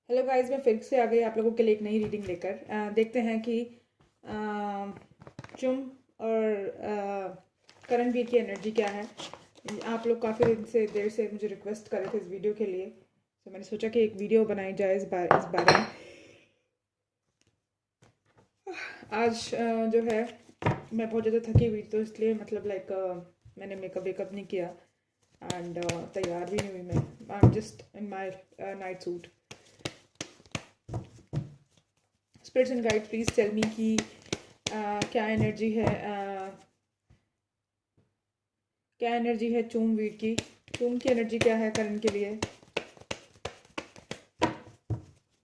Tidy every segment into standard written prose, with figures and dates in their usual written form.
Hello guys, मैं फिर से आ गई आप लोगों के लिए एक नई रीडिंग लेकर। देखते हैं कि चुम और करणवीर की एनर्जी क्या है। आप लोग काफ़ी दिन से देर से मुझे रिक्वेस्ट कर रहे थे इस वीडियो के लिए, तो मैंने सोचा कि एक वीडियो बनाई जाए इस बारे में। आज जो है मैं बहुत ज़्यादा थकी हुई, तो इसलिए मतलब लाइक मैंने मेकअप वेकअप नहीं किया एंड तैयार भी नहीं हुई। मैं I am just in my night suit. Spirits and guide please tell me कि क्या एनर्जी है, क्या एनर्जी है चूम वीर की। चूम की एनर्जी क्या है करण के लिए।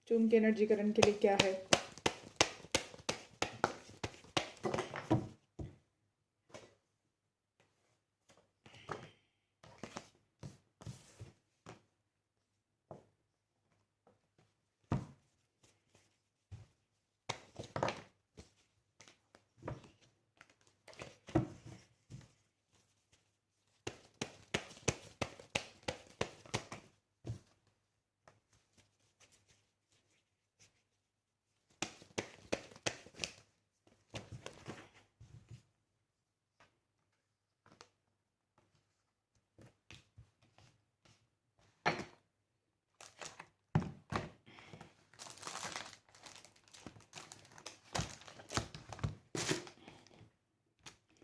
चूम की एनर्जी करण के लिए क्या है।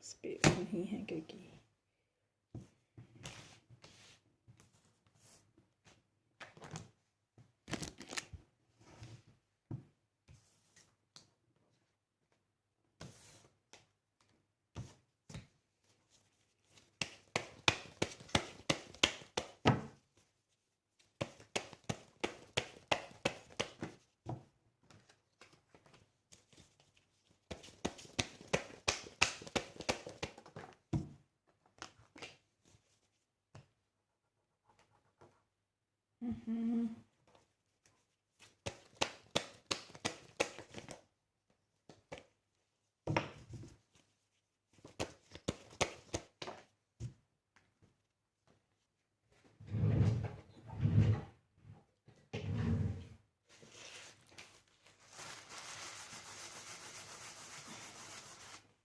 स्पेस नहीं है क्योंकि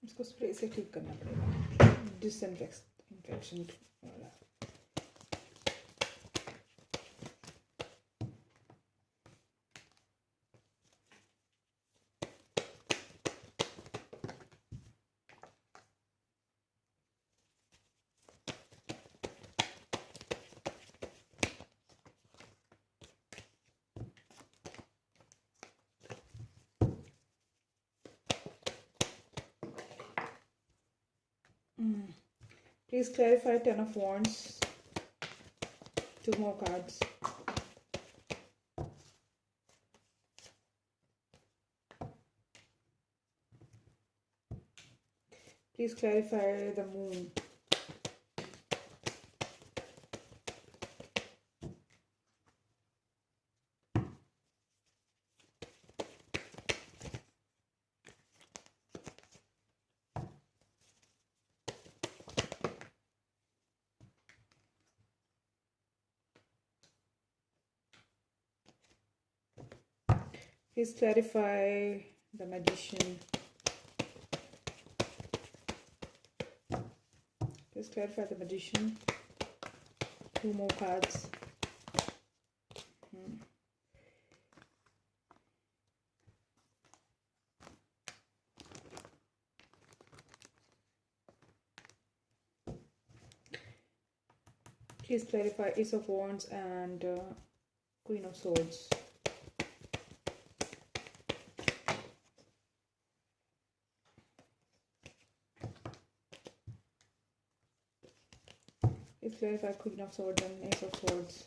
इसको स्प्रे से ठीक करना पड़ेगा, डिसइंफेक्शन वाला। Please clarify Ten of Wands. Two more cards. Please clarify the Moon. Please clarify the Magician. Please clarify the Magician. Two more cards. Please clarify Ace of Wands and Queen of Swords. Please clarify Queen of Swords and Ace of Swords.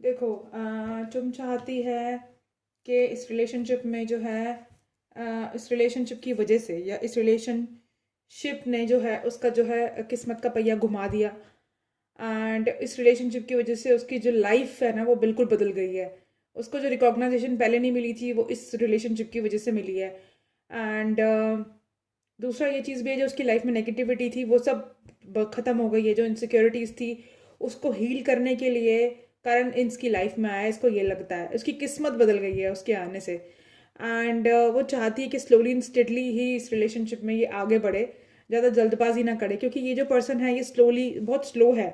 देखो, तुम चाहती है कि इस relationship में जो है, इस रिलेशनशिप की वजह से या इस रिलेशन शिप ने जो है उसका जो है किस्मत का पहिया घुमा दिया। एंड इस रिलेशनशिप की वजह से उसकी जो लाइफ है ना वो बिल्कुल बदल गई है। उसको जो रिकॉग्नाइजेशन पहले नहीं मिली थी वो इस रिलेशनशिप की वजह से मिली है। एंड दूसरा ये चीज़ भी है, जो उसकी लाइफ में नेगेटिविटी थी वो सब ख़त्म हो गई है। जो इनसिक्योरिटीज़ थी उसको हील करने के लिए करण इसकी लाइफ में आया, इसको ये लगता है। उसकी किस्मत बदल गई है उसके आने से। एंड वो चाहती है कि स्लोली एंड स्टेडली ही इस रिलेशनशिप में ये आगे बढ़े, ज़्यादा जल्दबाजी ना करे, क्योंकि ये जो पर्सन है ये स्लोली बहुत स्लो है।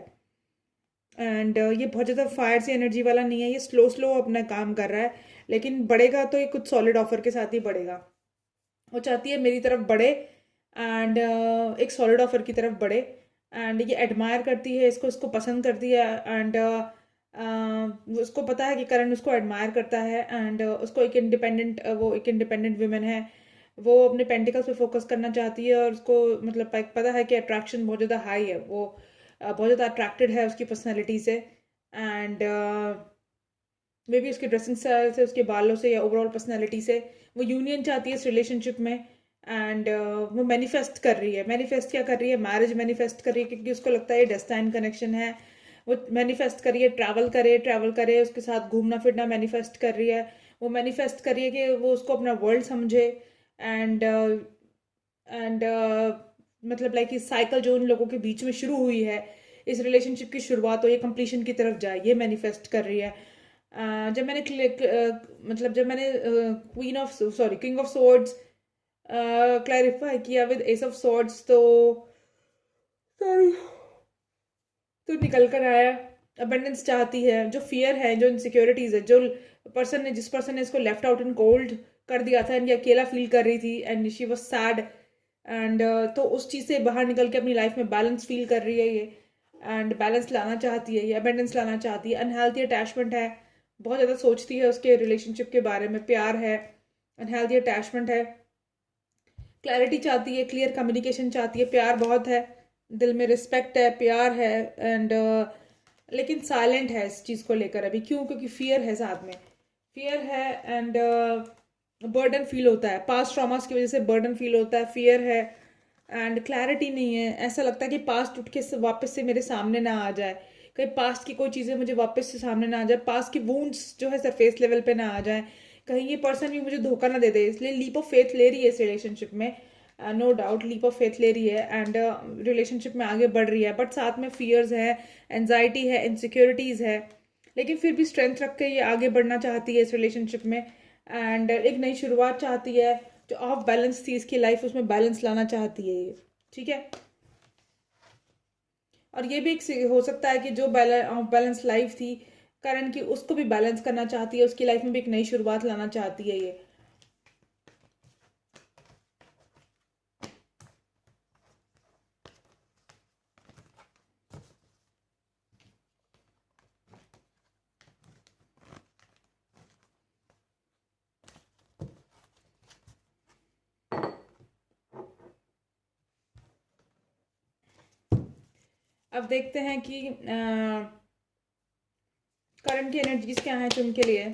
एंड ये बहुत ज़्यादा फायर से एनर्जी वाला नहीं है, ये स्लो स्लो अपना काम कर रहा है। लेकिन बढ़ेगा तो ये कुछ सॉलिड ऑफर के साथ ही बढ़ेगा। वो चाहती है मेरी तरफ बढ़े एंड एक सॉलिड ऑफर की तरफ बढ़े। एंड ये एडमायर करती है इसको, इसको पसंद करती है। एंड उसको पता है कि करण उसको एडमायर करता है। एंड उसको एक इंडिपेंडेंट वो एक इंडिपेंडेंट वुमेन है, वो अपने पेंटिकल्स पे फोकस करना चाहती है। और उसको मतलब पता है कि अट्रैक्शन बहुत ज़्यादा हाई है, वो बहुत ज़्यादा अट्रैक्टेड है उसकी पर्सनैलिटी से। एंड मे बी उसके ड्रेसिंग स्टाइल से, उसके बालों से, या ओवरऑल पर्सनैलिटी से वो यूनियन चाहती है इस रिलेशनशिप में। एंड वो मैनिफेस्ट कर रही है। मैनिफेस्ट क्या कर रही है? मैरिज मैनिफेस्ट कर रही है, क्योंकि उसको लगता है ये डेस्टाइन कनेक्शन है। वो मैनिफेस्ट कर रही है ट्रैवल करे, ट्रैवल करे, उसके साथ घूमना फिरना मैनिफेस्ट कर रही है। वो मैनिफेस्ट कर रही है कि वो उसको अपना वर्ल्ड समझे। एंड एंड मतलब लाइक इस साइकिल जो उन लोगों के बीच में शुरू हुई है, इस रिलेशनशिप की शुरुआत हो, ये कंप्लीशन की तरफ जाए, ये मैनिफेस्ट कर रही है। जब मैंने मतलब जब मैंने queen of sorry king of swords clarify किया विद एस ऑफ सॉर्ड्स, तो सॉरी, तो निकल कर आया अबंडेंस चाहती है। जो फियर है, जो इनसिक्योरिटीज है, जो पर्सन ने जिस पर्सन ने इसको लेफ्ट आउट इन कोल्ड कर दिया था, एंड ये अकेला फील कर रही थी, and she was sad. And तो उस चीज़ से बाहर निकल के अपनी लाइफ में बैलेंस फील कर रही है ये। एंड बैलेंस लाना चाहती है, ये अबेंडेंस लाना चाहती है। अनहेल्थी अटैचमेंट है, बहुत ज़्यादा सोचती है उसके रिलेशनशिप के बारे में। प्यार है, अनहेल्थी अटैचमेंट है, क्लैरिटी चाहती है, क्लियर कम्युनिकेशन चाहती है। प्यार बहुत है, दिल में रिस्पेक्ट है, प्यार है। एंड लेकिन साइलेंट है इस चीज़ को लेकर अभी। क्यों? क्योंकि फियर है, साथ में फियर है। एंड बर्डन फील होता है, पास्ट ट्रॉमास की वजह से बर्डन फील होता है, फियर है। एंड क्लैरिटी नहीं है, ऐसा लगता है कि पास्ट उठ के वापस से मेरे सामने ना आ जाए, कहीं पास्ट की कोई चीज़ें मुझे वापस से सामने ना आ जाए, पास्ट की वूंड्स जो है सरफेस लेवल पे ना आ जाए, कहीं ये पर्सन भी मुझे धोखा ना दे दे। इसलिए लीप ऑफ फेथ ले रही है इस रिलेशनशिप में, no doubt leap of faith ले रही है। एंड रिलेशनशिप में आगे बढ़ रही है, बट साथ में फियर्स है, एनजाइटी है, इनसिक्योरिटीज़ है। लेकिन फिर भी स्ट्रेंथ रख के ये आगे बढ़ना चाहती है इस रिलेशनशिप में। एंड एक नई शुरुआत चाहती है। जो ऑफ बैलेंस थी इसकी लाइफ, उसमें बैलेंस लाना चाहती है ये। ठीक है। और ये भी एक हो सकता है कि जो ऑफ बैलेंस लाइफ थी करण की, उसको भी बैलेंस करना चाहती है, उसकी लाइफ में भी एक नई शुरुआत लाना चाहती है ये। अब देखते हैं कि करण की एनर्जीज क्या हैं चुन के लिए।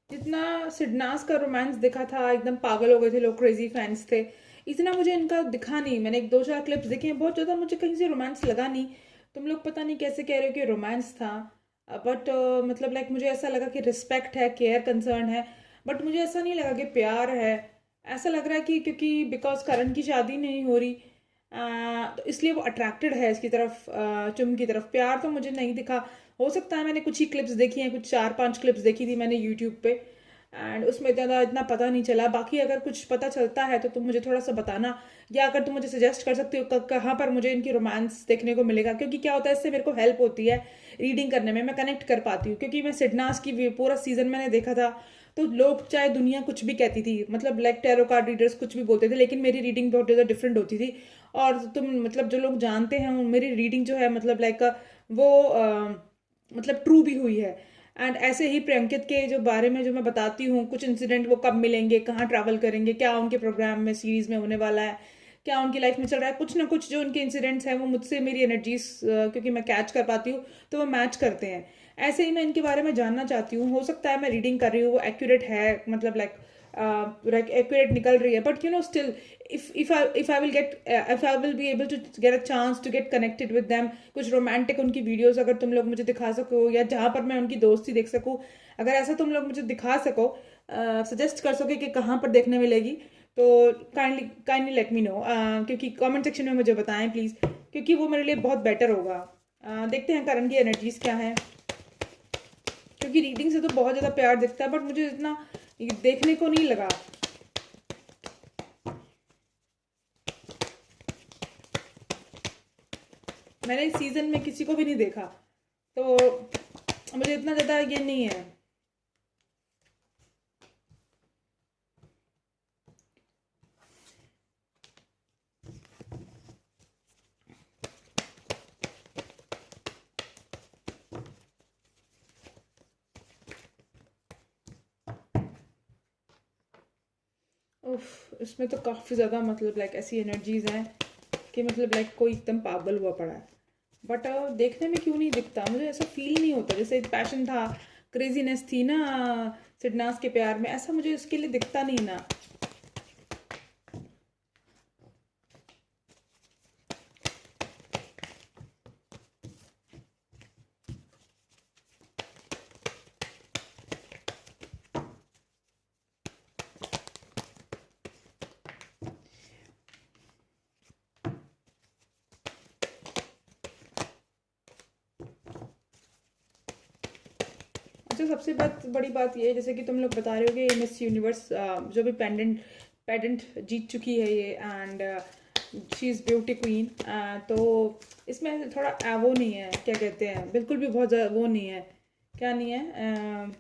जितना सिडनास का रोमांस दिखा था, एकदम पागल हो गए थे लोग, क्रेजी फैंस थे। इतना मुझे इनका दिखा नहीं। मैंने एक दो चार क्लिप्स देखे हैं, बहुत ज़्यादा मुझे कहीं से रोमांस लगा नहीं। तुम लोग पता नहीं कैसे कह रहे हो कि रोमांस था, बट मतलब लाइक मुझे ऐसा लगा कि रिस्पेक्ट है, केयर, कंसर्न है। बट मुझे ऐसा नहीं लगा कि प्यार है। ऐसा लग रहा है कि क्योंकि बिकॉज करण की शादी नहीं हो रही, तो इसलिए वो अट्रैक्टेड है इसकी तरफ, चुम की तरफ। प्यार तो मुझे नहीं दिखा। हो सकता है, मैंने कुछ ही क्लिप्स देखी हैं, कुछ 4-5 क्लिप्स देखी थी मैंने यूट्यूब पे, एंड उसमें ज़्यादा इतना पता नहीं चला। बाकी अगर कुछ पता चलता है तो तुम मुझे थोड़ा सा बताना, या अगर तुम मुझे सजेस्ट कर सकते हो कहाँ पर मुझे इनकी रोमांस देखने को मिलेगा। क्योंकि क्या होता है, इससे मेरे को हेल्प होती है रीडिंग करने में, मैं कनेक्ट कर पाती हूँ। क्योंकि मैं सिडनास की पूरा सीजन मैंने देखा था, तो लोग चाहे दुनिया कुछ भी कहती थी, मतलब लाइक टैरो कार्ड रीडर्स कुछ भी बोलते थे, लेकिन मेरी रीडिंग बहुत ज़्यादा डिफरेंट होती थी। और तुम मतलब जो लोग जानते हैं, मेरी रीडिंग जो है मतलब लाइक वो मतलब ट्रू भी हुई है। एंड ऐसे ही प्रियंकित के जो बारे में जो मैं बताती हूँ कुछ इंसिडेंट, वो कब मिलेंगे, कहाँ ट्रैवल करेंगे, क्या उनके प्रोग्राम में सीरीज में होने वाला है, क्या उनकी लाइफ में चल रहा है, कुछ ना कुछ जो उनके इंसिडेंट्स हैं वो मुझसे मेरी एनर्जीज, क्योंकि मैं कैच कर पाती हूँ तो वो मैच करते हैं। ऐसे ही मैं इनके बारे में जानना चाहती हूँ। हो सकता है मैं रीडिंग कर रही हूँ वो एक्यूरेट है, मतलब लाइक एक्यूरेट निकल रही है, but you know still if I will be able to get a chance to get connected with them, कुछ रोमांटिक उनकी वीडियोस अगर तुम लोग मुझे दिखा सको, या जहाँ पर मैं उनकी दोस्ती देख सकूँ, अगर ऐसा तुम लोग मुझे दिखा सको, सजेस्ट कर सके कि कहाँ पर देखने मिलेगी, तो kindly kindly let me know, क्योंकि कमेंट सेक्शन में मुझे बताएं प्लीज़, क्योंकि वो मेरे लिए बहुत बेटर होगा। देखते हैं करण की एनर्जीज क्या है, क्योंकि रीडिंग से तो बहुत ज़्यादा प्यार दिखता है, बट मुझे इतना देखने को नहीं लगा। मैंने इस सीजन में किसी को भी नहीं देखा, तो मुझे इतना ज़्यादा ये नहीं है। उफ, इसमें तो काफ़ी ज़्यादा मतलब लाइक ऐसी एनर्जीज हैं कि मतलब लाइक कोई एकदम पागल हुआ पड़ा है, बट देखने में क्यों नहीं दिखता, मुझे ऐसा फील नहीं होता जैसे पैशन था, क्रेजीनेस थी ना सिडनास के प्यार में, ऐसा मुझे इसके लिए दिखता नहीं ना। अच्छा, सबसे बड़ी बात ये है, जैसे कि तुम लोग बता रहे हो कि मिस यूनिवर्स जो भी पेंडेंट पेडेंट जीत चुकी है ये, and she is beauty queen, तो इसमें थोड़ा वो नहीं है, क्या कहते हैं, बिल्कुल भी बहुत ज़्यादा वो नहीं है, क्या नहीं है,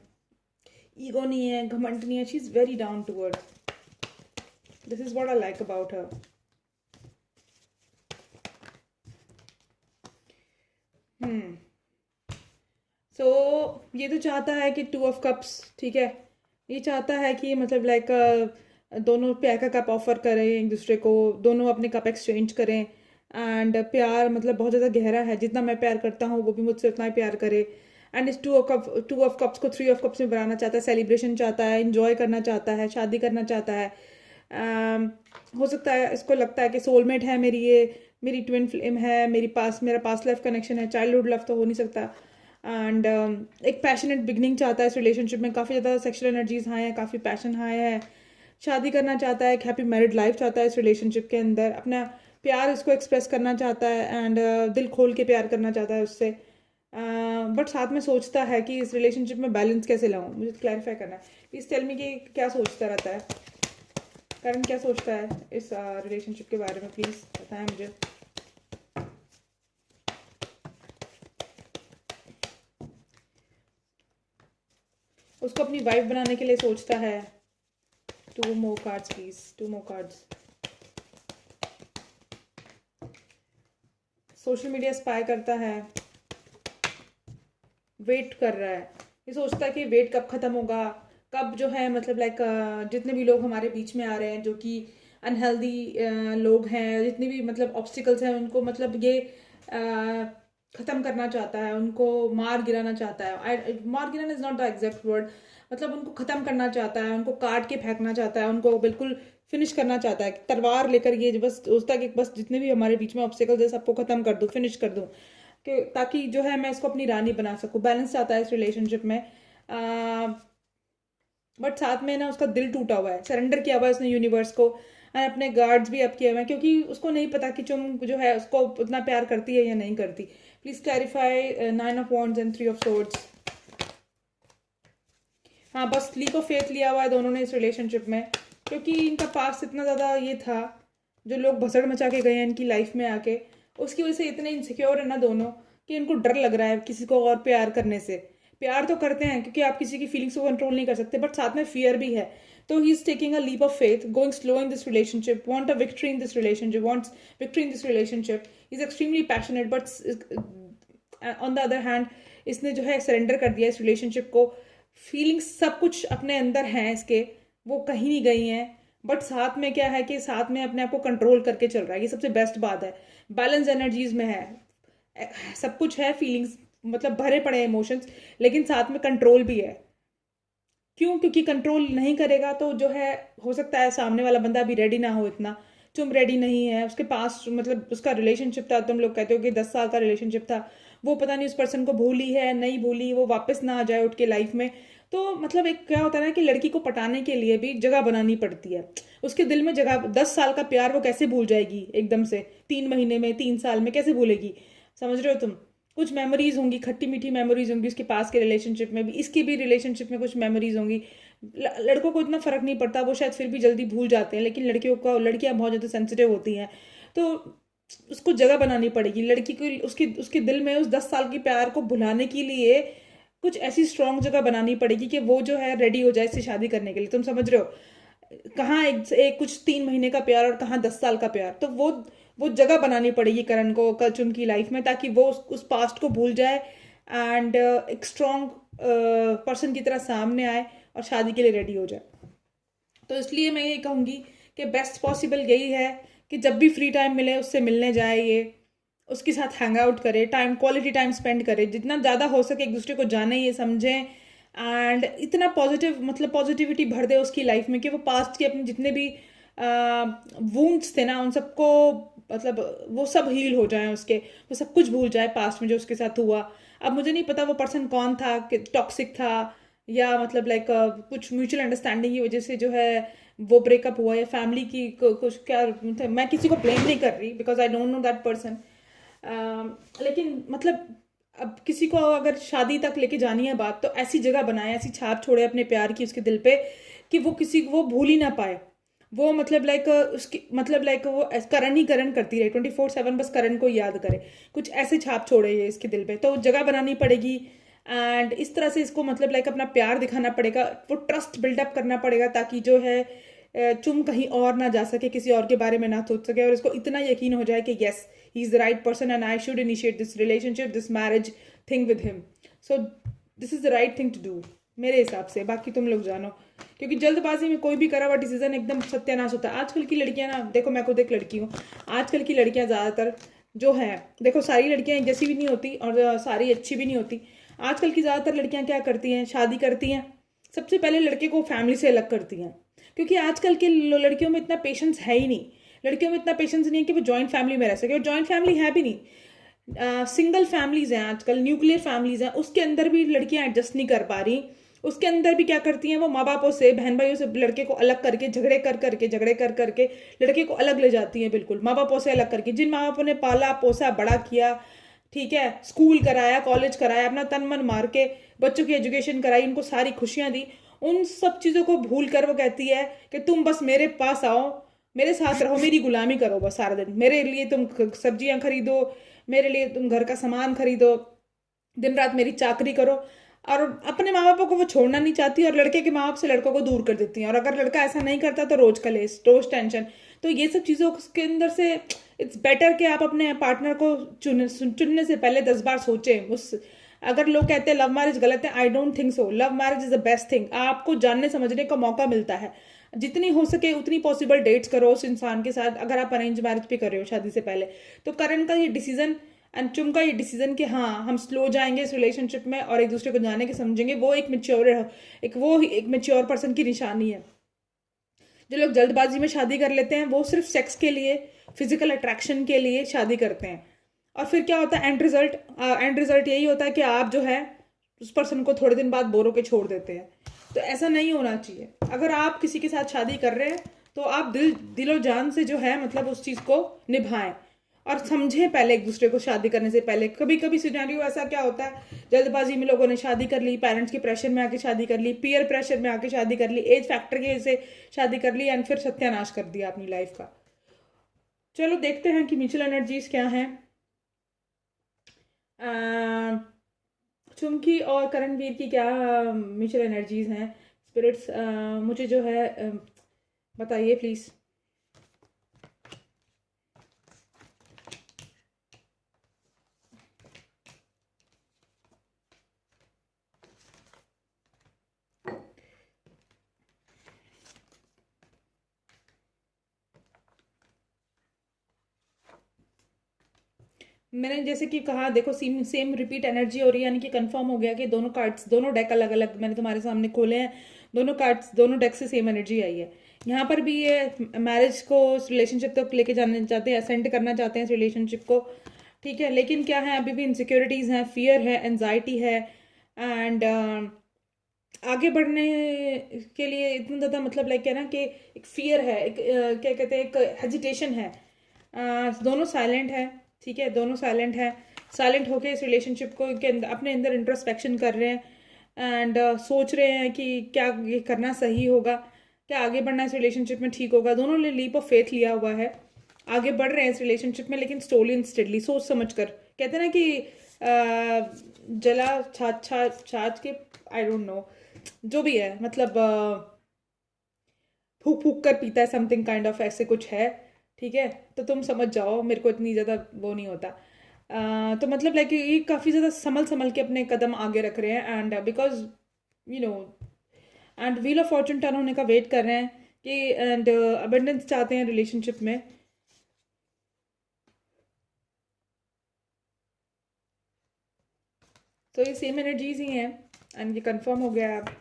ईगो नहीं है, घमंड नहीं है, she is very down to earth. This is what I like about her. Hmm so ये तो चाहता है कि 2 ऑफ कप्स, ठीक है, ये चाहता है कि मतलब लाइक दोनों प्यार का कप ऑफर करें एक दूसरे को, दोनों अपने कप एक्सचेंज करें, एंड प्यार मतलब बहुत ज़्यादा गहरा है, जितना मैं प्यार करता हूँ वो भी मुझसे उतना ही प्यार करे, एंड इस 2 ऑफ कप्स को 3 ऑफ कप्स में बनाना चाहता है, सेलिब्रेशन चाहता है, इंजॉय करना चाहता है, शादी करना चाहता है। हो सकता है इसको लगता है कि सोलमेट है मेरी, ये मेरी ट्विन फ्लेम है, मेरा पास्ट लाइफ कनेक्शन है, चाइल्डहुड लव तो हो नहीं सकता, एंड एक पैशनेट बिगनिंग चाहता है इस रिलेशनशिप में, काफ़ी ज़्यादा सेक्सुअल एनर्जीज हाई है, काफ़ी पैशन हाई है, शादी करना चाहता है, एक हैप्पी मैरिड लाइफ चाहता है इस रिलेशनशिप के अंदर, अपना प्यार उसको एक्सप्रेस करना चाहता है, एंड दिल खोल के प्यार करना चाहता है उससे, बट साथ में सोचता है कि इस रिलेशनशिप में बैलेंस कैसे लाऊं। मुझे क्लैरिफाई करना है, प्लीज़ टेल मी कि क्या सोचता रहता है करण, क्या सोचता है इस रिलेशनशिप के बारे में, प्लीज़ बताएं मुझे। उसको अपनी वाइफ बनाने के लिए सोचता है। 2 more cards please, 2 more cards। Social media spy करता है, वेट कर रहा है, ये सोचता है कि वेट कब ख़त्म होगा, कब जो है मतलब लाइक जितने भी लोग हमारे बीच में आ रहे हैं जो कि अनहेल्दी लोग हैं, जितने भी मतलब ऑब्स्टिकल्स हैं, उनको मतलब ये ख़त्म करना चाहता है, उनको मार गिराना चाहता है। मार गिराना is not the exact word, मतलब उनको ख़त्म करना चाहता है, उनको काट के फेंकना चाहता है, उनको बिल्कुल फिनिश करना चाहता है, तलवार लेकर ये बस सोचता है कि बस जितने भी हमारे बीच में ऑब्स्टिकल्स है सबको ख़त्म कर दूँ, फिनिश कर दूँ, कि ताकि जो है मैं इसको अपनी रानी बना सकूँ। बैलेंस चाहता है इस रिलेशनशिप में, बट साथ में ना उसका दिल टूटा हुआ है, सरेंडर किया हुआ है उसने यूनिवर्स को, एंड अपने गार्ड्स भी अप किए हुए हैं, क्योंकि उसको नहीं पता कि तुम जो है उसको उतना प्यार करती है या नहीं करती। Please clarify 9 of Wands and 3 of Swords। हाँ, बस लीप ऑफ फेथ लिया हुआ है दोनों ने इस रिलेशनशिप में, क्योंकि इनका पास्ट इतना ज़्यादा ये था, जो लोग भसड़ मचा के गए हैं इनकी लाइफ में आके, उसकी वजह से इतने इनसिक्योर है ना दोनों, कि इनको डर लग रहा है किसी को और प्यार करने से। प्यार तो करते हैं क्योंकि आप किसी की फीलिंग्स को कंट्रोल नहीं कर सकते, बट साथ में फियर भी है, तो he is taking a leap of faith, going slow in this relationship, want a victory in this relationship, wants victory in this relationship, is extremely passionate, but on the other hand इसने जो है surrender कर दिया इस relationship को। Feelings सब कुछ अपने अंदर हैं इसके, वो कहीं नहीं गई हैं, बट साथ में क्या है कि साथ में अपने आप को कंट्रोल करके चल रहा है। ये सबसे बेस्ट बात है, बैलेंस एनर्जीज में है, सब कुछ है, फीलिंग्स मतलब भरे पड़े इमोशंस, लेकिन साथ में कंट्रोल भी है। क्यों? क्योंकि कंट्रोल नहीं करेगा तो जो है हो सकता है सामने वाला बंदा अभी रेडी ना हो इतना, तुम रेडी नहीं है, उसके पास मतलब उसका रिलेशनशिप था, तुम लोग कहते हो कि 10 साल का रिलेशनशिप था, वो पता नहीं उस पर्सन को भूली है नहीं भूली, वो वापस ना आ जाए उठ के लाइफ में। तो मतलब एक क्या होता है ना कि लड़की को पटाने के लिए भी जगह बनानी पड़ती है उसके दिल में। जगह, 10 साल का प्यार वो कैसे भूल जाएगी एकदम से, 3 महीने में, 3 साल में कैसे भूलेगी? समझ रहे हो तुम? कुछ मेमोरीज होंगी, खट्टी मीठी मेमोरीज होंगी उसके पास के रिलेशनशिप में भी, इसकी भी रिलेशनशिप में कुछ मेमोरीज होंगी। लड़कों को इतना फर्क नहीं पड़ता, वो शायद फिर भी जल्दी भूल जाते हैं, लेकिन लड़कियों को, लड़कियां बहुत ज़्यादा सेंसिटिव होती हैं, तो उसको जगह बनानी पड़ेगी लड़की को। उसके उसके दिल में उस 10 साल के प्यार को भुलाने के लिए कुछ ऐसी स्ट्रांग जगह बनानी पड़ेगी कि वो जो है रेडी हो जाए इससे शादी करने के लिए। तुम समझ रहे हो? कहाँ एक कुछ 3 महीने का प्यार और कहाँ 10 साल का प्यार। तो वो जगह बनानी पड़ेगी करण को कचुन की लाइफ में, ताकि वो उस पास्ट को भूल जाए एंड एक स्ट्रॉन्ग पर्सन की तरह सामने आए और शादी के लिए रेडी हो जाए। तो इसलिए मैं ये कहूँगी कि बेस्ट पॉसिबल यही है कि जब भी फ्री टाइम मिले उससे मिलने जाए, ये उसके साथ हैंग आउट करे, टाइम, क्वालिटी टाइम स्पेंड करे, जितना ज़्यादा हो सके एक दूसरे को जाने, ये समझें, एंड इतना पॉजिटिव मतलब पॉजिटिविटी भर दे उसकी लाइफ में कि वो पास्ट के अपने जितने भी वूंड्स थे ना उन सबको मतलब वो सब हील हो जाए उसके, वो सब कुछ भूल जाए पास्ट में जो उसके साथ हुआ। अब मुझे नहीं पता वो पर्सन कौन था, कि टॉक्सिक था या मतलब लाइक कुछ म्यूचुअल अंडरस्टैंडिंग की वजह से जो है वो ब्रेकअप हुआ, या फैमिली की कुछ क्या, मैं किसी को ब्लेम नहीं कर रही because I don't know that person. लेकिन मतलब अब किसी को अगर शादी तक लेके जानी है बात, तो ऐसी जगह बनाए, ऐसी छाप छोड़े अपने प्यार की उसके दिल पे कि वो किसी को वो भूल ही ना पाए। वो मतलब लाइक उसकी मतलब लाइक वो करण ही करण करती रहे 24/7, बस करण को याद करे, कुछ ऐसे छाप छोड़े ये इसके दिल पे। तो जगह बनानी पड़ेगी एंड इस तरह से इसको मतलब लाइक अपना प्यार दिखाना पड़ेगा, वो ट्रस्ट बिल्डअप करना पड़ेगा, ताकि जो है तुम कहीं और ना जा सके, किसी और के बारे में ना सोच सके, और इसको इतना यकीन हो जाए कि yes he is the right person and I should initiate this relationship, this marriage thing with him. So this is the right thing to do मेरे हिसाब से। बाकी तुम लोग जानो, क्योंकि जल्दबाजी में कोई भी करा हुआ डिसीजन एकदम सत्यानाश होता है। आजकल की लड़कियां ना, देखो मैं खुद एक लड़की हूँ, आजकल की लड़कियां ज़्यादातर जो है, देखो सारी लड़कियां एक जैसी भी नहीं होती और सारी अच्छी भी नहीं होती। आजकल की ज़्यादातर लड़कियां क्या करती हैं, शादी करती हैं, सबसे पहले लड़के को फैमिली से अलग करती हैं, क्योंकि आजकल के लड़कियों में इतना पेशेंस है ही नहीं। लड़कियों में इतना पेशेंस नहीं है कि वो जॉइंट फैमिली में रह सके, और जॉइंट फैमिली है भी नहीं, सिंगल फैमिलीज हैं आजकल, न्यूक्लियर फैमिलीज हैं, उसके अंदर भी लड़कियां एडजस्ट नहीं कर पा रही। उसके अंदर भी क्या करती हैं, वो माँ बापों से, बहन भाइयों से लड़के को अलग करके, झगड़े कर करके लड़के को अलग ले जाती हैं, बिल्कुल माँ बापों से अलग करके, जिन माँ बापों ने पाला पोसा बड़ा किया, ठीक है, स्कूल कराया, कॉलेज कराया, अपना तन मन मार के बच्चों की एजुकेशन कराई, उनको सारी खुशियां दी, उन सब चीज़ों को भूल कर वो कहती है कि तुम बस मेरे पास आओ, मेरे साथ रहो, मेरी गुलामी करो बस सारा दिन, मेरे लिए तुम सब्जियां खरीदो, मेरे लिए तुम घर का सामान खरीदो, दिन रात मेरी चाकरी करो। और अपने माँ बापों को वो छोड़ना नहीं चाहती, और लड़के के माँ बाप से लड़कों को दूर कर देती हैं, और अगर लड़का ऐसा नहीं करता तो रोज कलेश, रोज टेंशन। तो ये सब चीज़ों के अंदर से इट्स बेटर कि आप अपने पार्टनर को चुनने से पहले 10 बार सोचें। उस अगर लोग कहते हैं लव मैरिज गलत है, I don't think so. Love marriage is the best thing, आपको जानने समझने का मौका मिलता है, जितनी हो सके उतनी पॉसिबल डेट्स करो उस इंसान के साथ। अगर आप अरेंज मैरिज भी कर रहे हो शादी से पहले, तो करण का ये डिसीजन एंड चुम का ये डिसीजन कि हाँ हम स्लो जाएंगे इस रिलेशनशिप में और एक दूसरे को जाने के समझेंगे, वो एक मेच्योर पर्सन की निशानी है। जो लोग जल्दबाजी में शादी कर लेते हैं वो सिर्फ सेक्स के लिए, फिजिकल अट्रैक्शन के लिए शादी करते हैं, और फिर क्या होता है, एंड रिजल्ट यही होता है कि आप जो है उस पर्सन को थोड़े दिन बाद बोर होके छोड़ देते हैं। तो ऐसा नहीं होना चाहिए। अगर आप किसी के साथ शादी कर रहे हैं तो आप दिलो जान से जो है मतलब उस चीज़ को निभाएं, और समझें पहले एक दूसरे को शादी करने से पहले। कभी कभी सिनेरियो ऐसा क्या होता है, जल्दबाजी में लोगों ने शादी कर ली, पेरेंट्स के प्रेशर में आके शादी कर ली, पीयर प्रेशर में आके शादी कर ली, एज फैक्टर की वजह से शादी कर ली, एंड फिर सत्यानाश कर दिया अपनी लाइफ का। चलो देखते हैं कि म्यूचुअल एनर्जीज क्या हैं। चुमकी और करणवीर की क्या म्यूचुअल एनर्जीज हैं, स्पिरिट्स मुझे जो है बताइए प्लीज़। मैंने जैसे कि कहा, देखो सेम सेम रिपीट एनर्जी हो रही है, यानी कि कंफर्म हो गया कि दोनों कार्ड्स, दोनों डेक अलग अलग मैंने तुम्हारे सामने खोले हैं। दोनों कार्ड्स, दोनों डेक से सेम एनर्जी आई है। यहाँ पर भी ये मैरिज को, रिलेशनशिप तक लेके जाना चाहते हैं, असेंड करना चाहते हैं इस रिलेशनशिप को। ठीक है, लेकिन क्या है, अभी भी इनसिक्योरिटीज़ हैं, फियर है, एनजाइटी है, एंड आगे बढ़ने के लिए इतना ज़्यादा, मतलब लाइक है ना कि एक फियर है, एक क्या कहते हैं, एक हेजिटेशन है। दोनों साइलेंट है। ठीक है, दोनों साइलेंट है। साइलेंट होके इस रिलेशनशिप को के अंदर, अपने अंदर इंट्रोस्पेक्शन कर रहे हैं, एंड सोच रहे हैं कि क्या ये करना सही होगा, क्या आगे बढ़ना इस रिलेशनशिप में ठीक होगा। दोनों ने लीप ऑफ फेथ लिया हुआ है, आगे बढ़ रहे हैं इस रिलेशनशिप में, लेकिन स्लोली एंड स्टेडली, सोच समझ कर। कहते हैं ना कि जला छाछ छाछ छाछ के, आई डोंट नो, जो भी है, मतलब फूक फूक कर पीता है, समथिंग काइंड ऑफ ऐसे कुछ है। ठीक है, तो तुम समझ जाओ, मेरे को इतनी ज़्यादा वो नहीं होता। तो मतलब लाइक ये काफ़ी ज़्यादा संभल संभल के अपने कदम आगे रख रहे हैं, and because you know, and wheel of Fortune turn होने का वेट कर रहे हैं कि, एंड अबंडेंस चाहते हैं रिलेशनशिप में। तो ये सेम एनर्जीज ही हैं, एंड ये कंफर्म हो गया अब।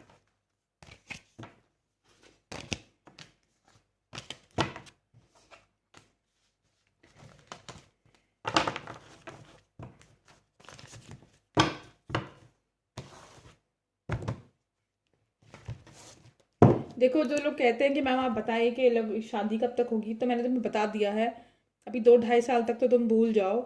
देखो, जो लोग कहते हैं कि मैम आप बताइए कि शादी कब तक होगी, तो मैंने तुम्हें बता दिया है, अभी 2-2.5 साल तक तो तुम भूल जाओ।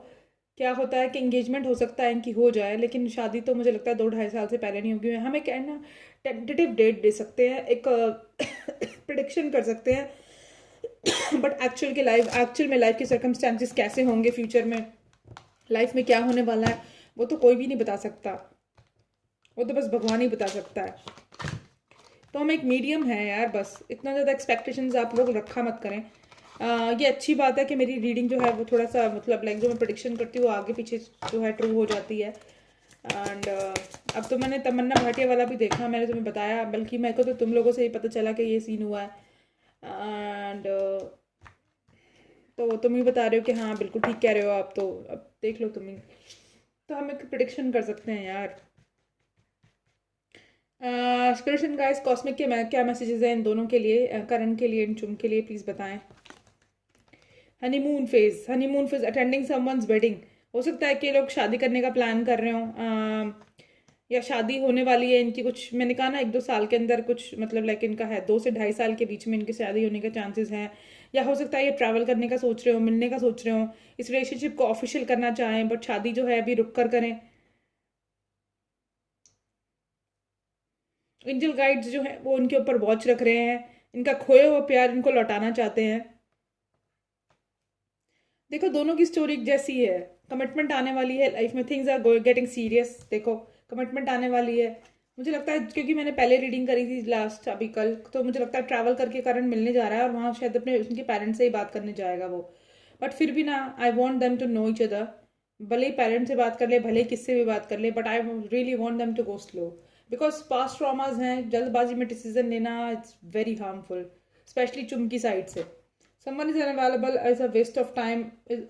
क्या होता है कि एंगेजमेंट हो सकता है इनकी हो जाए, लेकिन शादी तो मुझे लगता है 2-2.5 साल से पहले नहीं होगी। हम एक है ना टेंटेटिव डेट दे सकते हैं, एक प्रिडिक्शन कर सकते हैं, बट एक्चुअल में लाइफ के सर्कमस्टेंसेस कैसे होंगे फ्यूचर में, लाइफ में क्या होने वाला है, वो तो कोई भी नहीं बता सकता, वो तो बस भगवान ही बता सकता है। तो हम एक मीडियम है यार, बस इतना ज़्यादा एक्सपेक्टेशंस आप लोग रखा मत करें। ये अच्छी बात है कि मेरी रीडिंग जो है वो थोड़ा सा, मतलब लाइक जो मैं प्रेडिक्शन करती हूँ वो आगे पीछे जो है ट्रू हो जाती है। एंड अब तो मैंने तमन्ना भाटिया वाला भी देखा, मैंने तुम्हें बताया, बल्कि मेरे को तो तुम लोगों से ही पता चला कि ये सीन हुआ है। एंड तो तुम ही बता रहे हो कि हाँ बिल्कुल ठीक कह रहे हो आप, तो अब देख लो तुम ही। तो हम एक प्रिडिक्शन कर सकते हैं यार। स्पिरिट गाइस, कॉस्मिक के क्या मैसेजेस हैं इन दोनों के लिए, करण के लिए, इन चुम के लिए, प्लीज़ बताएं। Honeymoon phase attending someone's wedding. हो सकता है कि लोग शादी करने का प्लान कर रहे हो, या शादी होने वाली है इनकी, कुछ मैंने कहा ना 1-2 साल के अंदर, कुछ मतलब लाइक इनका है 2 से 2.5 साल के बीच में इनकी शादी होने के चांसेस हैं। या हो सकता है ये ट्रैवल करने का सोच रहे हो, मिलने का सोच रहे हो, इस रिलेशनशिप को ऑफिशियल करना चाहें, बट शादी जो है अभी रुक कर करें। एंजल गाइड्स जो है वो इनके ऊपर वॉच रख रहे हैं, इनका खोया हुआ प्यार इनको लौटाना चाहते हैं। देखो, दोनों की स्टोरी एक जैसी है, कमिटमेंट आने वाली है लाइफ में, थिंग्स आर गेटिंग सीरियस। देखो, कमिटमेंट आने वाली है, मुझे लगता है, क्योंकि मैंने पहले रीडिंग करी थी लास्ट अभी कल, तो मुझे लगता है ट्रैवल करके करण मिलने जा रहा है, और वहाँ शायद अपने उनके पेरेंट्स से ही बात करने जाएगा वो। बट फिर भी ना, I want them to know each other. भले ही पेरेंट्स से बात कर ले, भले ही किससे भी बात कर ले, but I really want them to go slow, because past traumas हैं, जल्दबाजी में डिसीजन लेना, इट्स वेरी हार्मफुल, स्पेशली चुम की साइड से। someone is unavailable is a waste of time, is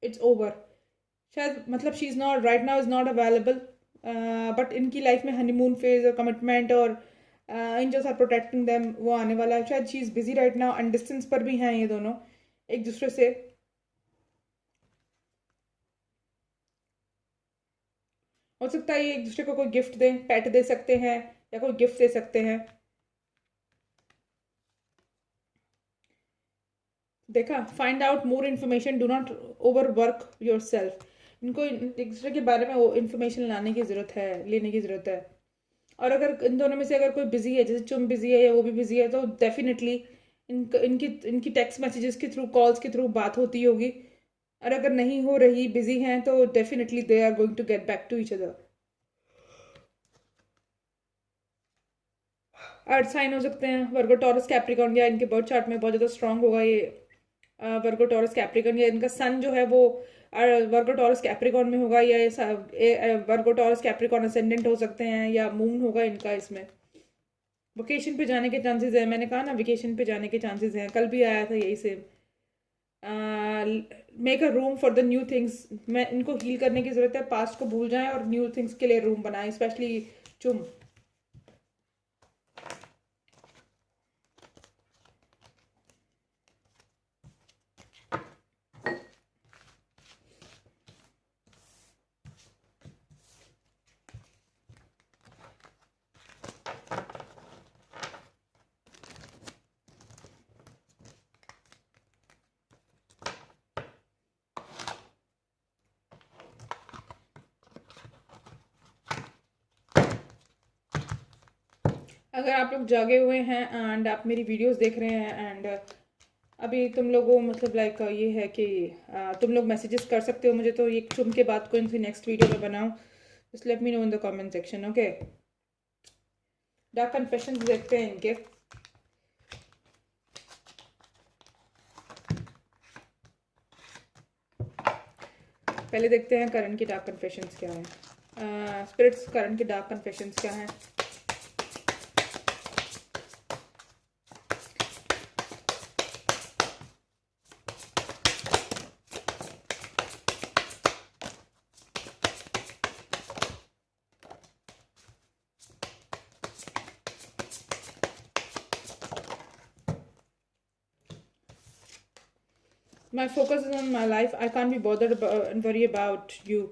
it's over। शायद मतलब she is not right now, is not available, but इनकी लाइफ में हनीमून फेज और कमिटमेंट और एंजल्स आर प्रोटेक्टिंग देम, वो आने वाला है। शायद she is busy right now, and distance पर भी हैं ये दोनों एक दूसरे से। हो सकता है ये एक दूसरे को कोई गिफ्ट दें, पेट दे सकते हैं, या कोई गिफ्ट दे सकते हैं। देखा, find out more information, do not over work your self. इनको एक दूसरे के बारे में वो इन्फॉर्मेशन लाने की ज़रूरत है, लेने की ज़रूरत है। और अगर इन दोनों में से अगर कोई बिजी है, जैसे चुम बिजी है या वो भी बिजी है, तो डेफिनेटली इनकी इनकी टेक्स्ट मैसेजेस के थ्रू, कॉल्स के थ्रू बात होती होगी। और अगर नहीं हो रही, बिजी हैं, तो definitely they are going to get back to each other. Earth sign हो सकते हैं वर्गो टॉरस कैप्रिकॉर्न, या इनके बर्थ चार्ट में बहुत ज़्यादा स्ट्रांग होगा ये वर्गो टॉरस कैप्रिकॉर्न, या इनका सन जो है वो वर्गो टॉरस कैप्रिकॉर्न में होगा, या वर्गो टॉरस कैप्रिकॉर्न असेंडेंट हो सकते हैं, या मून होगा इनका इसमें। वेकेशन पे जाने के चांसेस है, मैंने कहा ना वेकेशन पे जाने के चांसेस हैं, कल भी आया था यही same. Make a room for the new things. मैं इनको हील करने की ज़रूरत है, पास्ट को भूल जाएं और न्यू थिंग्स के लिए रूम बनाएं, स्पेशली चुम। अगर आप लोग जागे हुए हैं एंड आप मेरी वीडियोस देख रहे हैं एंड अभी तुम लोगों मतलब लाइक ये है कि तुम लोग मैसेजेस कर सकते हो मुझे, तो ये चुम के बाद कौन सी नेक्स्ट वीडियो में बनाऊं, just let me know in the comment section. Okay, dark confessions देखते हैं इनके। पहले देखते हैं करण की डार्क कन्फेशंस क्या है। स्पिरिट्स, करण की डार्क कन्फेशंस क्या है? My focus is on my life. I can't be bothered about and worry about you.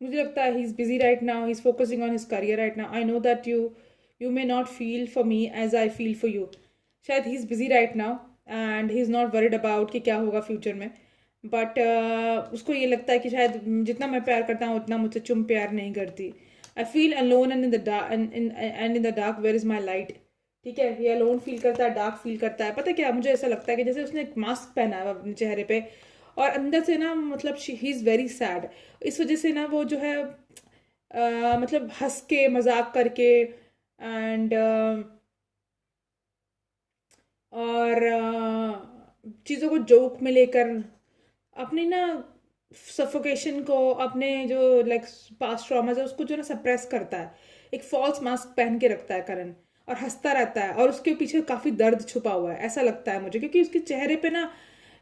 मुझे लगता है he's busy right now. He's focusing on his career right now. I know that you may not feel for me as I feel for you. शायद he's busy right now and he's not worried about कि क्या होगा future में, but उसको ये लगता है कि शायद जितना मैं प्यार करता हूँ उतना मुझसे चुम प्यार नहीं करती। I feel alone and in the dark and in the dark where is my light. ठीक है, ये अलोन फील करता है, डार्क फील करता है। पता है क्या, मुझे ऐसा लगता है कि जैसे उसने एक मास्क पहना है अपने चेहरे पे और अंदर से ना मतलब ही इज़ वेरी सैड। इस वजह से ना वो जो है मतलब हंस के मजाक करके एंड और चीज़ों को जोक में लेकर अपनी ना सफोकेशन को, अपने जो लाइक पास्ट ट्रॉमास है उसको जो ना सप्रेस करता है, एक फॉल्स मास्क पहन के रखता है करण और हंसता रहता है और उसके पीछे काफ़ी दर्द छुपा हुआ है, ऐसा लगता है मुझे। क्योंकि उसके चेहरे पे ना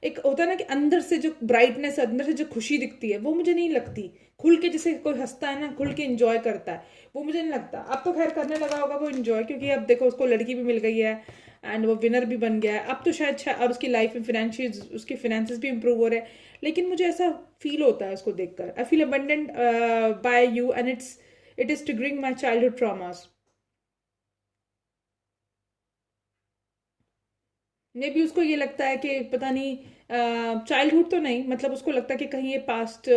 एक होता है ना कि अंदर से जो ब्राइटनेस, अंदर से जो खुशी दिखती है, वो मुझे नहीं लगती। खुल के जैसे कोई हंसता है ना, खुल के इंजॉय करता है, वो मुझे नहीं लगता। अब तो खैर करने लगा होगा वो इंजॉय, क्योंकि अब देखो उसको लड़की भी मिल गई है एंड वो विनर भी बन गया है। अब तो शायद और उसकी लाइफ में फिनेंशियल, उसके फिनेंसेस भी इंप्रूव हो रहे हैं। लेकिन मुझे ऐसा फील होता है उसको देखकर, I feel abundant by you and it is triggering my childhood traumas. मे भी उसको ये लगता है कि पता नहीं, चाइल्डहुड तो नहीं, मतलब उसको लगता है कि कहीं ये पास्ट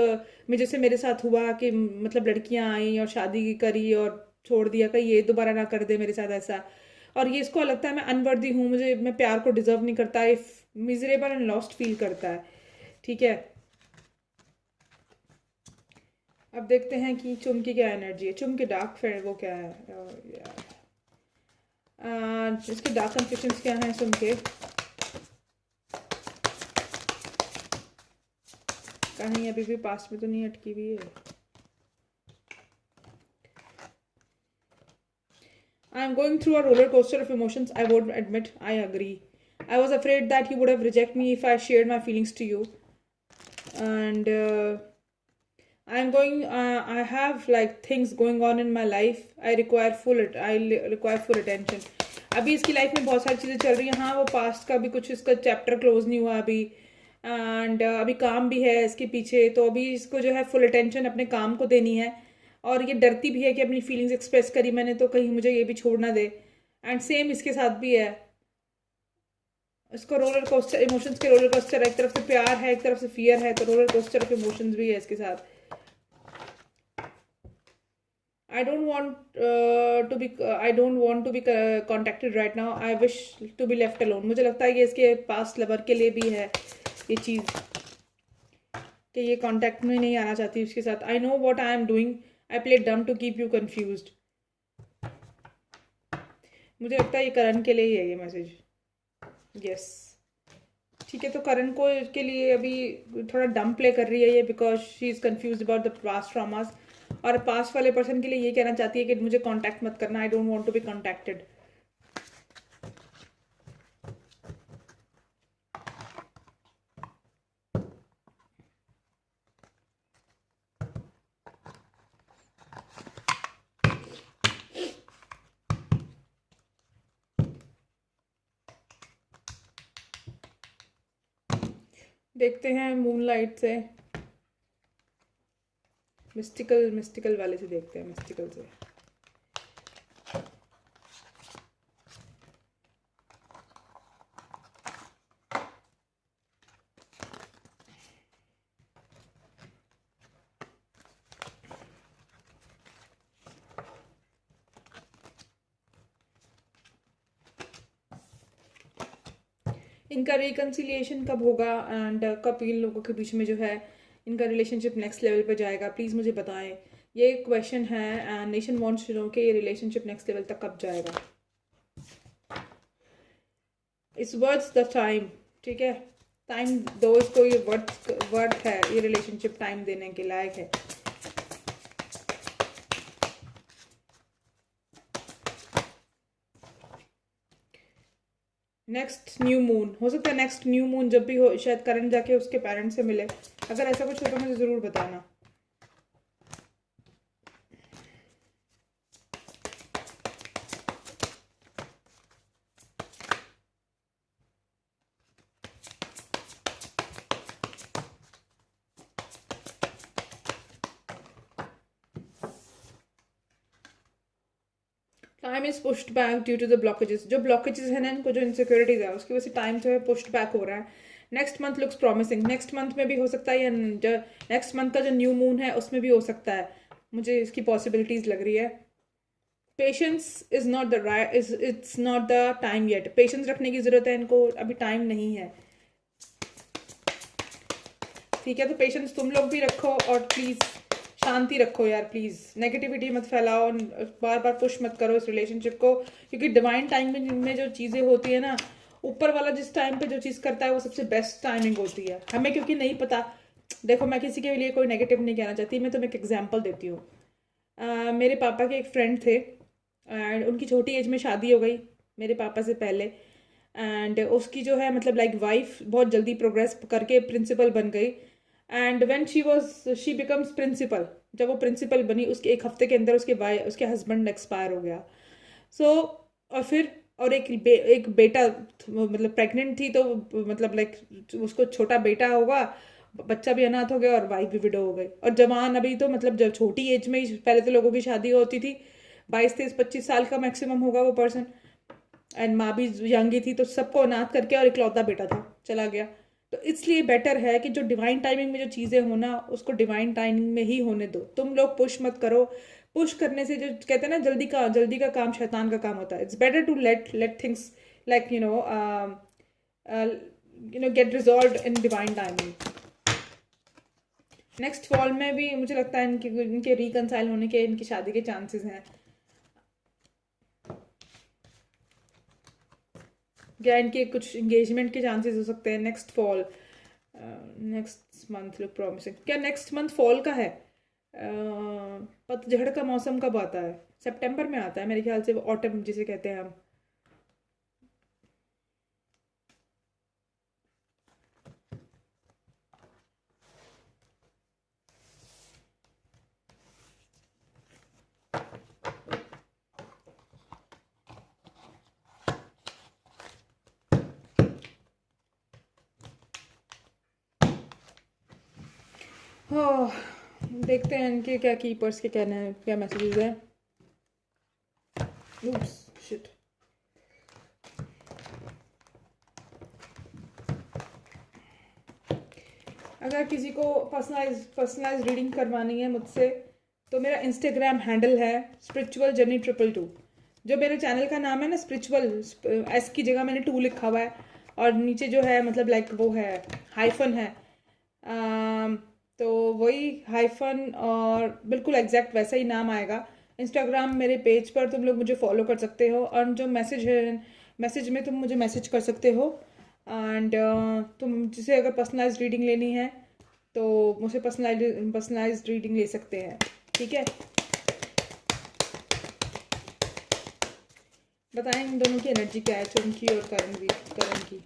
में जैसे मेरे साथ हुआ कि मतलब लड़कियां आई और शादी करी और छोड़ दिया, कहीं ये दोबारा ना कर दे मेरे साथ ऐसा। और ये इसको लगता है मैं अनवर्दी हूँ, मुझे मैं प्यार को डिजर्व नहीं करता, ये मिजरेबल एंड लॉस्ट फील करता है। ठीक है, अब देखते हैं कि चुम की क्या एनर्जी है, चुम के डार्क फ्रेंड वो क्या है। इसके डार्क कन्फ्यूजन्स क्या हैं चुम के? कहीं अभी भी पास्ट में तो नहीं अटकी हुई है। I am going through a roller coaster of emotions, I won't admit. I agree. I was afraid that you would have rejected me if I shared my feelings to you. And I have like things going on in my life. I require full attention. अभी इसकी life में बहुत सारी चीज़ें चल रही हैं। हाँ, वो पास्ट का भी कुछ इसका चैप्टर क्लोज नहीं हुआ अभी, एंड अभी काम भी है इसके पीछे, तो अभी इसको जो है फुल अटेंशन अपने काम को देनी है। और ये डरती भी है कि अपनी फीलिंग्स एक्सप्रेस करी मैंने तो कहीं मुझे ये भी छोड़ ना दे। एंड सेम इसके साथ भी है, इसको रोलर कोस्टर, इमोशंस के रोलर कोस्टर, एक तरफ से प्यार है एक तरफ से फियर है, तो रोलर कोस्टर ऑफ इमोशंस भी है इसके साथ। I don't want I don't want to be contacted right now. I wish to be left alone. मुझे लगता है कि इसके पास लवर के लिए भी है ये चीज़ कि ये कांटेक्ट में नहीं आना चाहती उसके साथ। I know what I am doing. I play dumb to keep you confused. मुझे लगता है ये करण के लिए ही है ये मैसेज। यस, ठीक है, तो करण को के लिए अभी थोड़ा डम प्ले कर रही है ये, because she is confuse about the past traumas. और पास्ट वाले पर्सन के लिए ये कहना चाहती है कि मुझे कांटेक्ट मत करना, I don't want to be contacted. देखते हैं मूनलाइट से, मिस्टिकल वाले से देखते हैं, मिस्टिकल से। इनका रिकन्सिलिएशन कब होगा एंड कब इन लोगों के बीच में जो है इनका रिलेशनशिप नेक्स्ट लेवल पे जाएगा, प्लीज़ मुझे बताएं। ये क्वेश्चन है and nation wants to know कि ये रिलेशनशिप नेक्स्ट लेवल तक कब जाएगा। इट्स वर्थ द टाइम, ठीक है, टाइम दो इसको, ये वर्थ है, ये रिलेशनशिप टाइम देने के लायक है। नेक्स्ट न्यू मून, हो सकता है नेक्स्ट न्यू मून जब भी हो शायद करण जाके उसके पेरेंट्स से मिले। अगर ऐसा कुछ हो तो मुझे ज़रूर बताना। Time is pushed back due to the blockages, जो ब्लॉकेजेस है ना इनको, जो इनसिक्योरिटीज है उसकी वजह से टाइम जो है पुश्ड बैक हो रहा है। Next month looks promising, next month में भी हो सकता है, या जो नेक्स्ट मंथ का जो न्यू मून है उसमें भी हो सकता है, मुझे इसकी पॉसिबिलिटीज लग रही है। Patience is not the right, it's not the time yet, patience रखने की जरूरत है इनको, अभी टाइम नहीं है, ठीक है। तो पेशेंस तुम लोग भी रखो और प्लीज़ शांति रखो यार, प्लीज़ नेगेटिविटी मत फैलाओ, बार बार पुश मत करो इस रिलेशनशिप को, क्योंकि डिवाइन टाइमिंग में जो चीज़ें होती है ना, ऊपर वाला जिस टाइम पे जो चीज़ करता है वो सबसे बेस्ट टाइमिंग होती है। हमें क्योंकि नहीं पता, देखो मैं किसी के लिए कोई नेगेटिव नहीं कहना चाहती, मैं तुम्हें एक एग्जाम्पल देती हूँ। मेरे पापा के एक फ्रेंड थे एंड उनकी छोटी एज में शादी हो गई मेरे पापा से पहले, एंड उसकी जो है मतलब लाइक वाइफ बहुत जल्दी प्रोग्रेस करके प्रिंसिपल बन गई, and when she becomes principal, जब वो प्रिंसिपल बनी उसके एक हफ्ते के अंदर उसके हस्बैंड एक्सपायर हो गया। सो और फिर और एक बेटा, मतलब प्रेग्नेंट थी तो मतलब लाइक उसको छोटा बेटा होगा, बच्चा भी अनाथ हो गया और वाइफ भी विडो हो गई। और जवान अभी तो मतलब जब छोटी एज में ही पहले तो लोगों की शादी होती थी, 22 23 25 साल का मैक्सिमम होगा वो पर्सन, एंड माँ भी यंग ही थी, तो सबको अनाथ करके और इकलौता बेटा था चला गया। तो इसलिए बेटर है कि जो डिवाइन टाइमिंग में जो चीज़ें होना उसको डिवाइन टाइमिंग में ही होने दो, तुम लोग पुश मत करो। पुश करने से जो कहते हैं ना जल्दी का काम शैतान का काम होता है। It's better to let things like get resolved in divine timing. Next fall में भी मुझे लगता है इनके रिकनसाइल होने के, इनकी शादी के चांसेस हैं, या इनके कुछ एंगेजमेंट के चांसेस हो सकते हैं next fall. Next month look promising, क्या नेक्स्ट मंथ फॉल का है? पतझड़ का मौसम कब आता है? सितंबर में आता है मेरे ख्याल से, वो ऑटम जिसे कहते हैं हम। हाँ, देखते हैं इनके क्या कीपर्स के कहना है, क्या मैसेजेस हैं। शिट, अगर किसी को पर्सनलाइज रीडिंग करवानी है मुझसे तो मेरा इंस्टाग्राम हैंडल है स्पिरिचुअल जर्नी 222। जो मेरे चैनल का नाम है ना स्पिरिचुअल, एस की जगह मैंने 2 लिखा हुआ है, और नीचे जो है मतलब लाइक वो है हाइफन है, तो वही हाइफन और बिल्कुल एग्जैक्ट वैसा ही नाम आएगा। इंस्टाग्राम मेरे पेज पर तुम लोग मुझे फॉलो कर सकते हो, और जो मैसेज है मैसेज में तुम मुझे मैसेज कर सकते हो, एंड तुम जिसे अगर पर्सनलाइज रीडिंग लेनी है तो मुझसे पर्सनलाइज रीडिंग ले सकते हैं, ठीक है। बताएं इन दोनों की एनर्जी क्या है, चुनकी और करण की।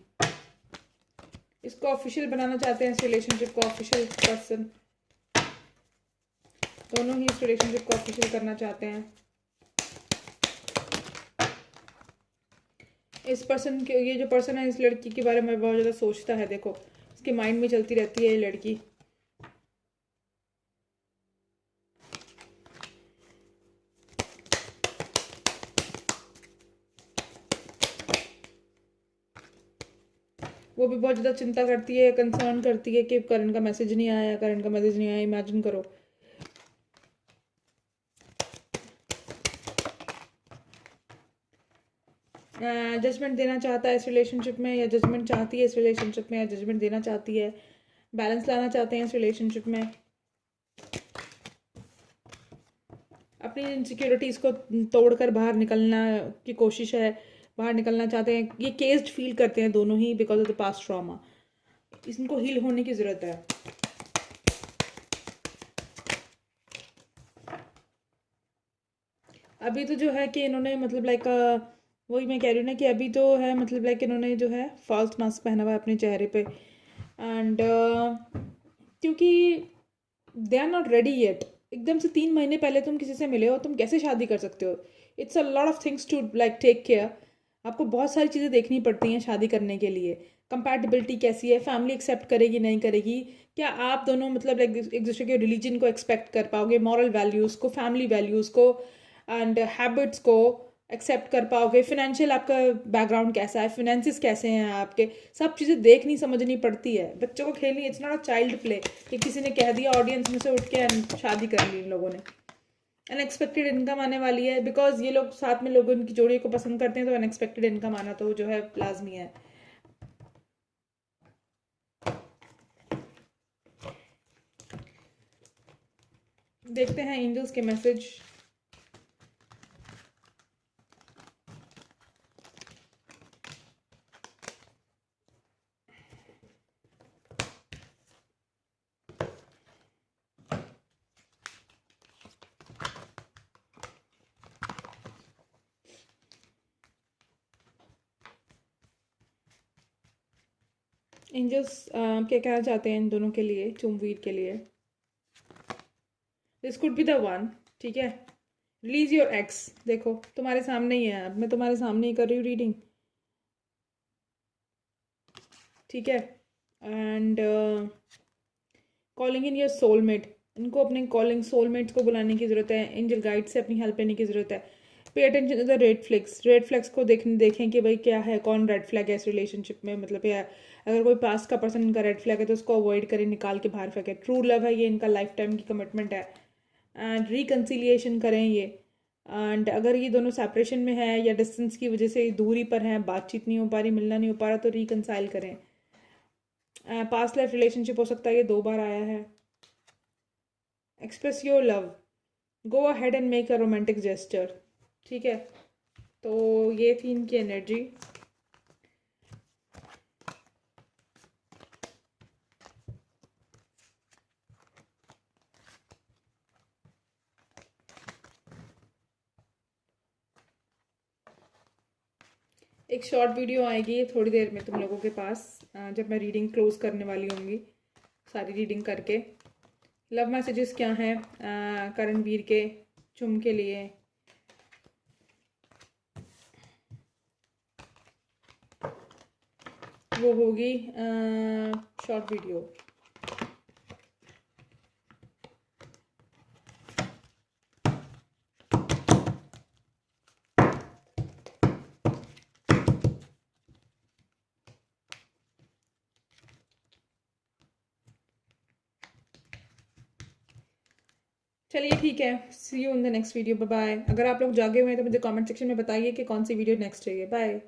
इसको ऑफिशियल बनाना चाहते हैं, इस रिलेशनशिप को ऑफिशियल, पर्सन दोनों ही इस रिलेशनशिप को ऑफिशियल करना चाहते हैं। इस पर्सन के, ये जो पर्सन है इस लड़की के बारे में बहुत ज़्यादा सोचता है, देखो उसके माइंड में चलती रहती है ये लड़की। वो भी बहुत ज़्यादा चिंता करती है, कंसर्न करती है कि करण का मैसेज नहीं आया, करण का मैसेज नहीं आया। इमेजिन करो। जजमेंट देना चाहता है इस रिलेशनशिप में, या जजमेंट चाहती है इस रिलेशनशिप में, या जजमेंट देना चाहती है। बैलेंस लाना चाहते हैं इस रिलेशनशिप में। अपनी इनसिक्योरिटीज़ को तोड़कर बाहर निकलना की कोशिश है, बाहर निकलना चाहते हैं। ये केस्ड फील करते हैं दोनों ही because of the past trauma. इनको हील होने की ज़रूरत है। अभी तो जो है कि इन्होंने मतलब लाइक वही मैं कह रही हूँ ना कि अभी तो है मतलब लाइक इन्होंने जो है फॉल्स मास्क पहना हुआ है अपने चेहरे पे। एंड क्योंकि they are not ready yet. एकदम से 3 महीने पहले तुम किसी से मिले हो, तुम कैसे शादी कर सकते हो? It's a lot of things to like take care. आपको बहुत सारी चीज़ें देखनी पड़ती हैं शादी करने के लिए। कंपैटिबिलिटी कैसी है, फैमिली एक्सेप्ट करेगी नहीं करेगी, क्या आप दोनों मतलब लाइक एक दूसरे के रिलीजन को एक्सपेक्ट कर पाओगे, मॉरल वैल्यूज़ को, फैमिली वैल्यूज़ को एंड हैबिट्स को एक्सेप्ट कर पाओगे, फिनेंशियल आपका बैकग्राउंड कैसा है, फिनेंसिस कैसे हैं आपके, सब चीज़ें देखनी समझनी पड़ती है। बच्चों को खेलनी, it's not a child play कि किसी ने कह दिया ऑडियंस में से उठ के शादी कर ली इन लोगों ने। अनएक्सपेक्टेड इनकम आने वाली है बिकॉज ये लोग साथ में लोगों की जोड़ी को पसंद करते हैं, तो अनएक्सपेक्टेड इनकम आना तो जो है लाजमी है। देखते हैं एंजल्स के मैसेज। एंजल्स क्या कहना चाहते हैं इन दोनों के लिए, चुमवीर के लिए? This could be the one. ठीक है, रिलीज योर एक्स। देखो तुम्हारे सामने ही है, अब मैं तुम्हारे सामने ही कर रही हूँ रीडिंग। ठीक है, and calling in your soulmate. इनको अपने कॉलिंग सोलमेट्स को बुलाने की ज़रूरत है, एंजल गाइड से अपनी हेल्प लेने की ज़रूरत है। Pay attention to the red flags. Red flags को देखें कि भाई क्या है, कौन रेड फ्लैग है इस रिलेशनशिप में, मतलब या अगर कोई पास का पर्सन इनका रेड फ्लैग है तो उसको अवॉइड करें, निकाल के बाहर फेंकें। ट्रू लव है ये, इनका लाइफ टाइम की कमिटमेंट है। एंड रिकन्सिलिएशन करें ये। एंड अगर ये दोनों सेपरेशन में है या डिस्टेंस की वजह से दूरी पर हैं, बातचीत नहीं हो पा रही, मिलना नहीं हो पा रहा, तो रिकनसाइल करें। पास्ट लाइफ रिलेशनशिप हो सकता है, ये 2 बार आया है। Express your love. Go ahead and make a romantic gesture. ठीक है, तो ये थी इनकी एनर्जी। एक शॉर्ट वीडियो आएगी थोड़ी देर में तुम लोगों के पास, जब मैं रीडिंग क्लोज करने वाली होंगी सारी रीडिंग करके। लव मैसेजेस क्या हैं करणवीर के चुम के लिए? वो होगी शॉर्ट वीडियो। चलिए ठीक है, see you in the next video, bye bye. अगर आप लोग जागे हुए हैं तो मुझे कमेंट सेक्शन में बताइए कि कौन सी वीडियो नेक्स्ट चाहिए। बाय।